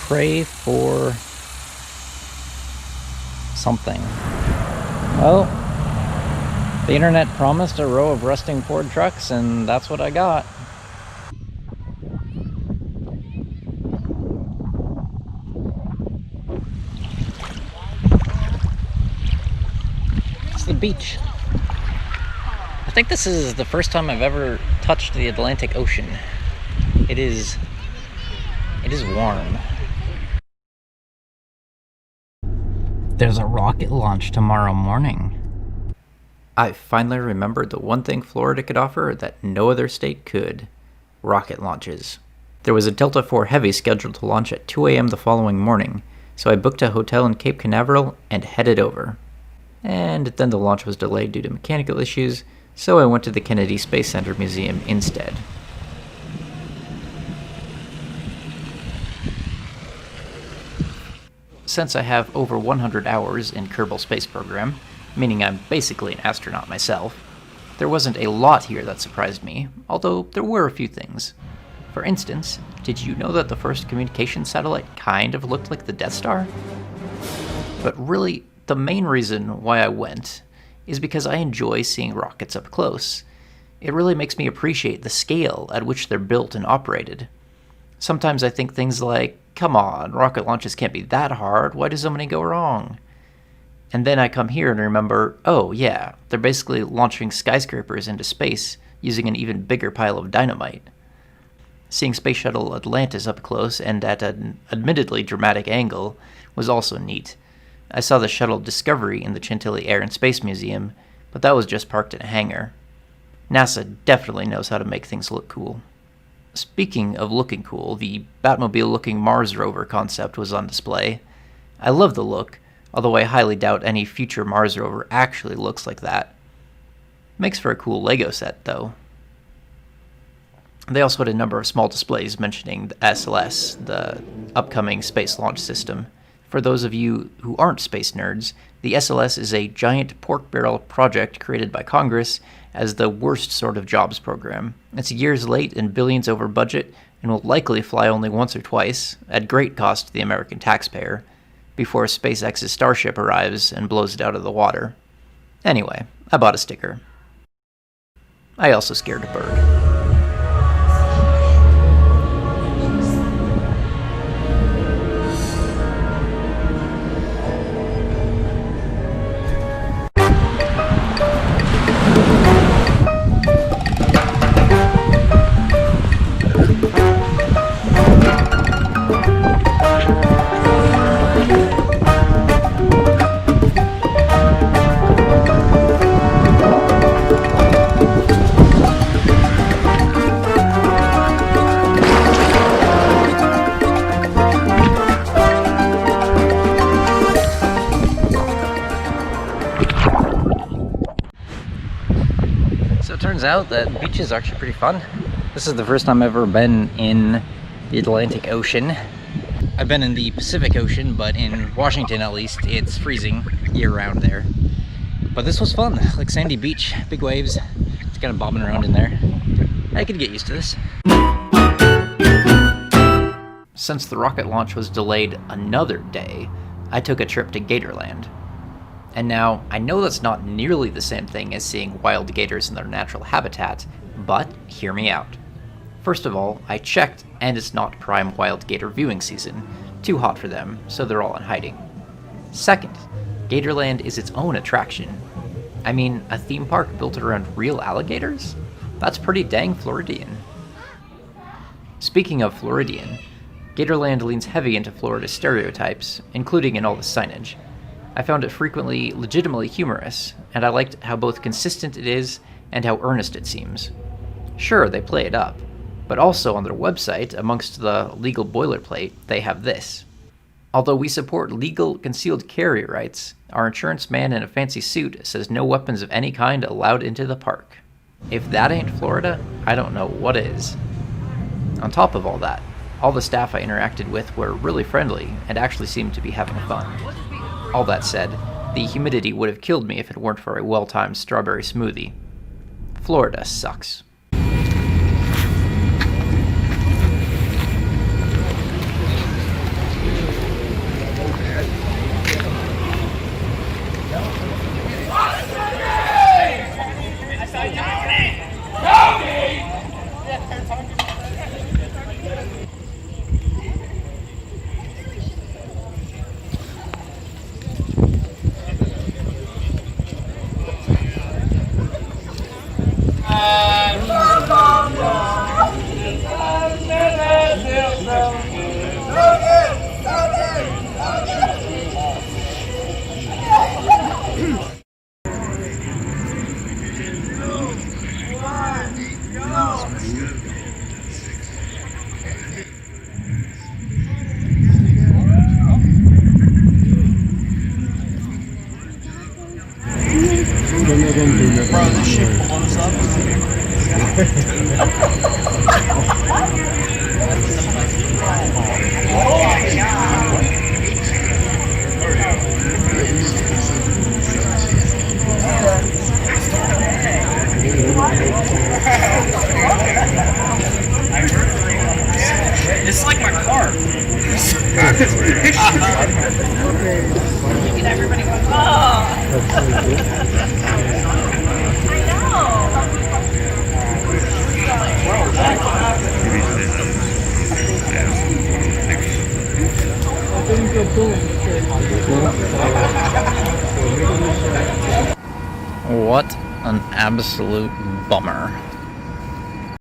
pray for something. Well, the internet promised a row of rusting Ford trucks, and that's what I got. It's the beach. I think this is the first time I've ever touched the Atlantic Ocean. It is warm. There's a rocket launch tomorrow morning. I finally remembered the one thing Florida could offer that no other state could: rocket launches. There was a Delta IV Heavy scheduled to launch at 2 a.m. the following morning, so I booked a hotel in Cape Canaveral and headed over. And then the launch was delayed due to mechanical issues, so I went to the Kennedy Space Center Museum instead. Since I have over 100 hours in Kerbal Space Program, meaning I'm basically an astronaut myself, there wasn't a lot here that surprised me, although there were a few things. For instance, did you know that the first communication satellite kind of looked like the Death Star? But really, the main reason why I went is because I enjoy seeing rockets up close. It really makes me appreciate the scale at which they're built and operated. Sometimes I think things like, come on, rocket launches can't be that hard, why do so many go wrong? And then I come here and remember, oh yeah, they're basically launching skyscrapers into space using an even bigger pile of dynamite. Seeing Space Shuttle Atlantis up close and at an admittedly dramatic angle was also neat. I saw the shuttle Discovery in the Chantilly Air and Space Museum, but that was just parked in a hangar. NASA definitely knows how to make things look cool. Speaking of looking cool, the Batmobile-looking Mars rover concept was on display. I love the look, although I highly doubt any future Mars rover actually looks like that. Makes for a cool Lego set, though. They also had a number of small displays mentioning the SLS, the upcoming space launch system. For those of you who aren't space nerds, the SLS is a giant pork barrel project created by Congress as the worst sort of jobs program. It's years late and billions over budget, and will likely fly only once or twice, at great cost to the American taxpayer, before SpaceX's Starship arrives and blows it out of the water. Anyway, I bought a sticker. I also scared a bird. So it turns out that beaches are actually pretty fun. This is the first time I've ever been in the Atlantic Ocean. I've been in the Pacific Ocean, but in Washington at least, it's freezing year-round there. But this was fun, like sandy beach, big waves, just kind of bobbing around in there. I could get used to this. Since the rocket launch was delayed another day, I took a trip to Gatorland. And now, I know that's not nearly the same thing as seeing wild gators in their natural habitat, but hear me out. First of all, I checked, and it's not prime wild gator viewing season. Too hot for them, so they're all in hiding. Second, Gatorland is its own attraction. I mean, a theme park built around real alligators? That's pretty dang Floridian. Speaking of Floridian, Gatorland leans heavy into Florida stereotypes, including in all the signage. I found it frequently legitimately humorous, and I liked how both consistent it is and how earnest it seems. Sure, they play it up, but also on their website, amongst the legal boilerplate, they have this. Although we support legal concealed carry rights, our insurance man in a fancy suit says no weapons of any kind allowed into the park. If that ain't Florida, I don't know what is. On top of all that, all the staff I interacted with were really friendly and actually seemed to be having fun. All that said, the humidity would have killed me if it weren't for a well-timed strawberry smoothie. Florida sucks. Bro, this shit blows up. It's like my car. Look at everybody go, What an absolute bummer.